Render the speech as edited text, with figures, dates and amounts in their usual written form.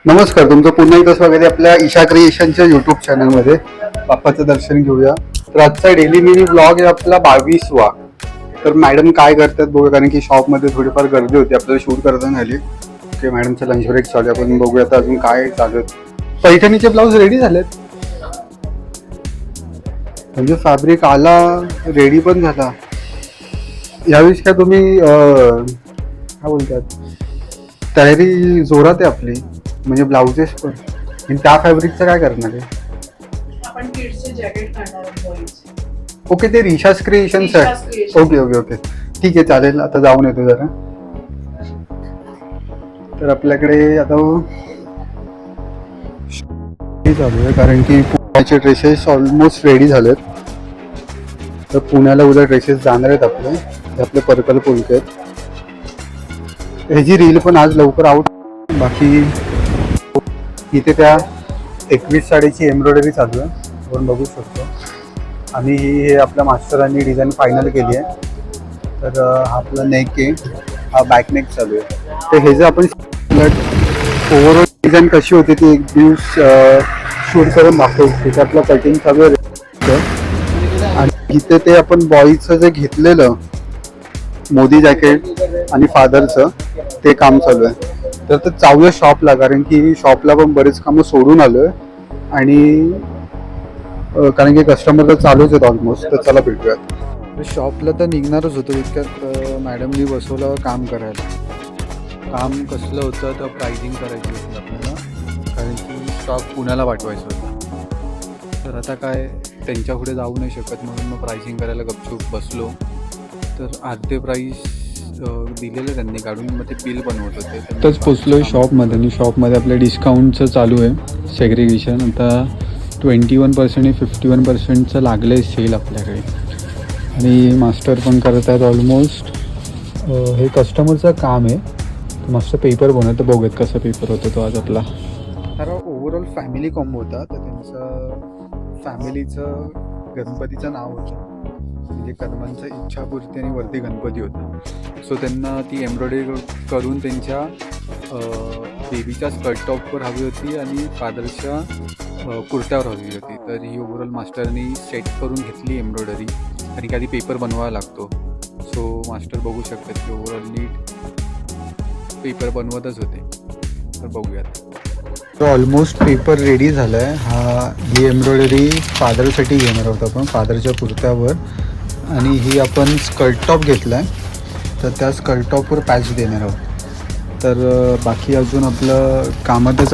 नमस्कार, तुमचं पुन्हा एकदा स्वागत आहे आपल्या ईशा क्रिएशनच्या युट्यूब चॅनलमध्ये. बाप्पाचं दर्शन घेऊया. तर आजचा डेली मिनी ब्लॉग आहे आपला 22वा. तर मॅडम काय करतात बघूया, कारण की शॉपमध्ये थोडीफार गर्दी होती. आपल्याला शूट करताना झाली. ओके, मॅडमचा लंच ब्रेक चालू आहे. आपण बघूया आता अजून काय चालू आहे. पैठणीचे ब्लाऊज रेडी झालेत, म्हणजे फॅब्रिक आला, रेडी पण झाला. यावेळेस काय तुम्ही काय बोलतात, तयारी जोरात आहे आपली, म्हणजे ब्लाउजेस पण. आणि त्या फॅब्रिकचं काय करणार आहे? आपण किड्सचे जॅकेट काढणार आहोत बॉईजचे. ओके, ते रिशास क्रिएशन्स आहे. रिशास क्रिएशन. ओके ओके ओके, ठीक आहे, चालेल. आता जाऊन येतो जरा. तर आपल्याकडे आता हे चालू आहे, कारण की पुण्याचे ड्रेसेस ऑलमोस्ट रेडी झालेत. तर पुण्याला उद्या ड्रेसेस जाणार आहेत आपले. हे आपले पर्पल पुलके आहेत. ह्याची रील पण आज लवकर आउट. बाकी इथे त्या 21 साडीची एम्ब्रॉयडरी चालू आहे, आपण बघू शकतो. आणि हे आपल्या मास्टरांनी डिझाईन फायनल केली आहे. तर हा आपला नेक आहे, हा बॅक नेक चालू आहे. तर हे जे आपण ओव्हरऑल डिझाईन कशी होती ती एक दिवस शूट करून दाखवू. तिथे आपलं कटिंग चालू आहे. आणि इथे ते आपण बॉईजचं जे घेतलेलं मोदी जॅकेट आणि फादरचं ते काम चालू आहे. तर चालूया शॉपला, कारण की शॉपला पण बरेच कामं सोडून आलोय. आणि कारण की कस्टमर तर चालूच आहेत ऑलमोस्ट. तर चला भेटूयात. शॉपला तर निघणारच होतो, इतक्यात मॅडमनी बसवलं काम करायला. काम कसलं होतं तर प्राइसिंग करायची होती आपल्याला, कारण की स्टॉक पुण्याला पाठवायचा होता. तर आता काय त्यांच्या पुढे जाऊ नाही शकत, म्हणून मग प्राइसिंग करायला गपचूप बसलो. तर अर्धे प्राईस दिलेलं त्यांनी काढून, मग ते बिल बनवत होते. आत्ताच पोचलो आहे शॉपमध्ये, आणि शॉपमध्ये आपल्या डिस्काउंटचं चालू आहे सेग्रिगेशन. आता 21% आणि 51% लागलं आहे सेल आपल्याकडे. आणि मास्टर पण करत आहेत ऑलमोस्ट. हे कस्टमरचं काम आहे. मस्त पेपर बनवतं, बघूयात कसा पेपर होता तो आज आपला. तर ओव्हरऑल फॅमिली कॉम्बो होता. तर त्यांचं फॅमिलीचं गणपतीचं नाव होतं, म्हणजे कर्मांचं इच्छापूर्ती आणि वरती गणपती होता. सो त्यांना ती एम्ब्रॉयडरी करून त्यांच्या बेबीच्या स्कर्ट टॉपवर हवी होती आणि फादरच्या कुर्त्यावर हवी होती. तर ही ओव्हरऑल मास्टरनी सेट करून घेतली एम्ब्रॉयडरी, आणि की आधी पेपर बनवावा लागतो. सो मास्टर बघू शकतात की ओव्हरऑल नीट पेपर बनवतच होते. तर बघूयात. तर ऑलमोस्ट पेपर रेडी झाला आहे. ही एम्ब्रॉयडरी फादरसाठी घेणार आहोत आपण, फादरच्या कुर्त्यावर. आणि ही आपण स्कर्ट टॉप घेतला आहे, तर त्या स्कर्ट टॉपवर पॅच देणार आहोत. तर बाकी अजून आपलं कामातच